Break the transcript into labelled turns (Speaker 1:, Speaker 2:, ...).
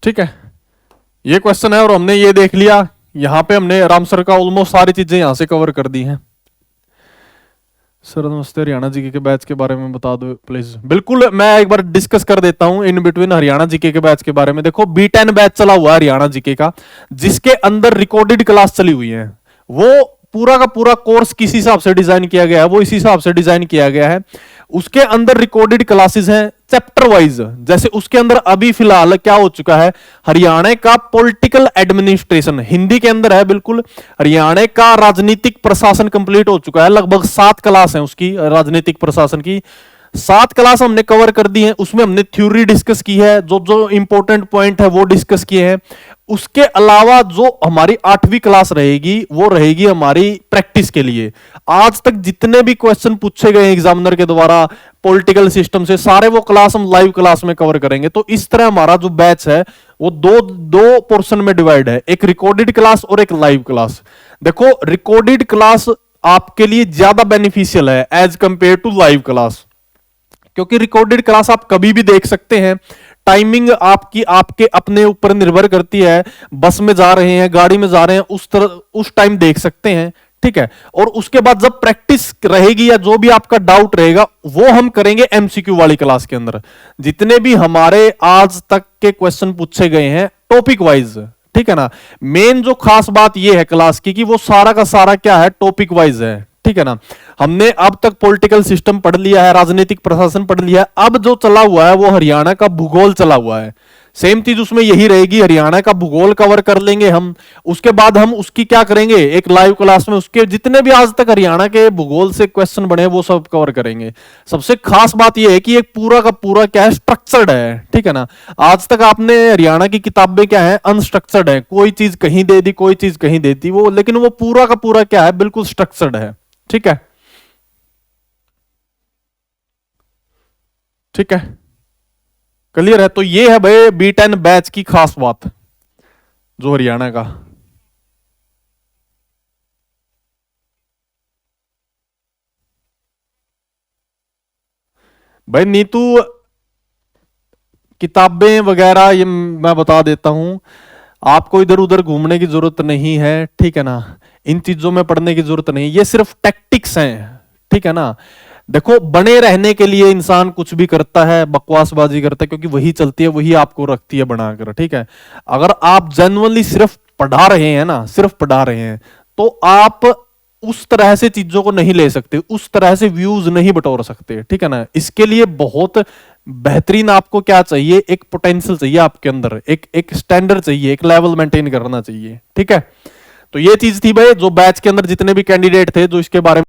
Speaker 1: ठीक है, ये क्वेश्चन है और हमने ये देख लिया। यहां पे हमने राम सर का ऑलमोस्ट सारी चीजें यहां से कवर कर दी हैं। सर नमस्ते, हरियाणा जीके के बैच के बारे में बता दो प्लीज। बिल्कुल, मैं एक बार डिस्कस कर देता हूं इन बिटवीन हरियाणा जीके के बैच के बारे में। देखो B10 बैच चला हुआ है हरियाणा जीके का, जिसके अंदर रिकॉर्डेड क्लास चली हुई है। वो पूरा का पूरा कोर्स किस हिसाब से डिजाइन किया गया है, वो इसी हिसाब से डिजाइन किया गया है। उसके अंदर रिकॉर्डेड क्लासेस हैं चैप्टर वाइज। जैसे उसके अंदर अभी फिलहाल क्या हो चुका है, हरियाणा का पॉलिटिकल एडमिनिस्ट्रेशन हिंदी के अंदर है। बिल्कुल, हरियाणा का राजनीतिक प्रशासन कंप्लीट हो चुका है। लगभग 7 क्लास है उसकी, राजनीतिक प्रशासन की 7 क्लास हमने कवर कर दी है। उसमें हमने थ्योरी डिस्कस की है, जो जो इंपॉर्टेंट पॉइंट है वो डिस्कस किए हैं। उसके अलावा जो हमारी 8वीं क्लास रहेगी वो रहेगी हमारी प्रैक्टिस के लिए। आज तक जितने भी क्वेश्चन पूछे गए एग्जामिनर के द्वारा पॉलिटिकल सिस्टम से, सारे वो क्लास हम लाइव क्लास में कवर करेंगे। तो इस तरह हमारा जो बैच है वो दो पोर्शन में डिवाइड है, एक रिकॉर्डेड क्लास और एक लाइव क्लास। देखो, रिकॉर्डेड क्लास आपके लिए ज्यादा बेनिफिशियल है as compare to live class, क्योंकि रिकॉर्डेड क्लास आप कभी भी देख सकते हैं। टाइमिंग आपकी आपके अपने ऊपर निर्भर करती है। बस में जा रहे हैं, गाड़ी में जा रहे हैं, उस टाइम देख सकते हैं। ठीक है, और उसके बाद जब प्रैक्टिस रहेगी या जो भी आपका डाउट रहेगा वो हम करेंगे एमसीक्यू वाली क्लास के अंदर। जितने भी हमारे आज तक के क्वेश्चन पूछे गए हैं टॉपिक वाइज, ठीक है ना। मेन जो खास बात यह है क्लास की कि वो सारा का सारा क्या है, टॉपिक वाइज है। ठीक है ना। हमने अब तक पॉलिटिकल सिस्टम पढ़ लिया है, राजनीतिक प्रशासन पढ़ लिया है। अब जो चला हुआ है वो हरियाणा का भूगोल चला हुआ है। सेम चीज उसमें यही रहेगी, हरियाणा का भूगोल कवर कर लेंगे हम। उसके बाद हम उसकी क्या करेंगे, एक लाइव क्लास में उसके जितने भी आज तक हरियाणा के भूगोल से क्वेश्चन बने वो सब कवर करेंगे। सबसे खास बात यह है कि एक पूरा का पूरा क्या है, स्ट्रक्चर्ड है। ठीक है ना। आज तक आपने हरियाणा की किताबें क्या है, अनस्ट्रक्चर्ड है। कोई चीज कहीं दे दी, कोई चीज कहीं दे दी, वो लेकिन वो पूरा का पूरा क्या है, बिल्कुल स्ट्रक्चर्ड है। ठीक है, ठीक है, क्लियर है। तो ये है भाई B10 बैच की खास बात जो हरियाणा का। भाई नीतू, किताबें वगैरह ये मैं बता देता हूं, आपको इधर उधर घूमने की जरूरत नहीं है। ठीक है ना, इन चीजों में पढ़ने की जरूरत नहीं, ये सिर्फ टैक्टिक्स हैं। ठीक है ना। देखो, बने रहने के लिए इंसान कुछ भी करता है, बकवासबाजी करता है, क्योंकि वही चलती है, वही आपको रखती है बनाकर। ठीक है, अगर आप जेन्युइनली सिर्फ पढ़ा रहे हैं ना, सिर्फ पढ़ा रहे हैं, तो आप उस तरह से चीजों को नहीं ले सकते, उस तरह से व्यूज नहीं बटोर सकते। ठीक है ना। इसके लिए बहुत बेहतरीन आपको क्या चाहिए, एक पोटेंशियल चाहिए आपके अंदर, एक स्टैंडर्ड चाहिए, एक लेवल मेंटेन करना चाहिए। ठीक है। तो ये चीज थी भाई, जो बैच के अंदर जितने भी कैंडिडेट थे जो इसके बारे में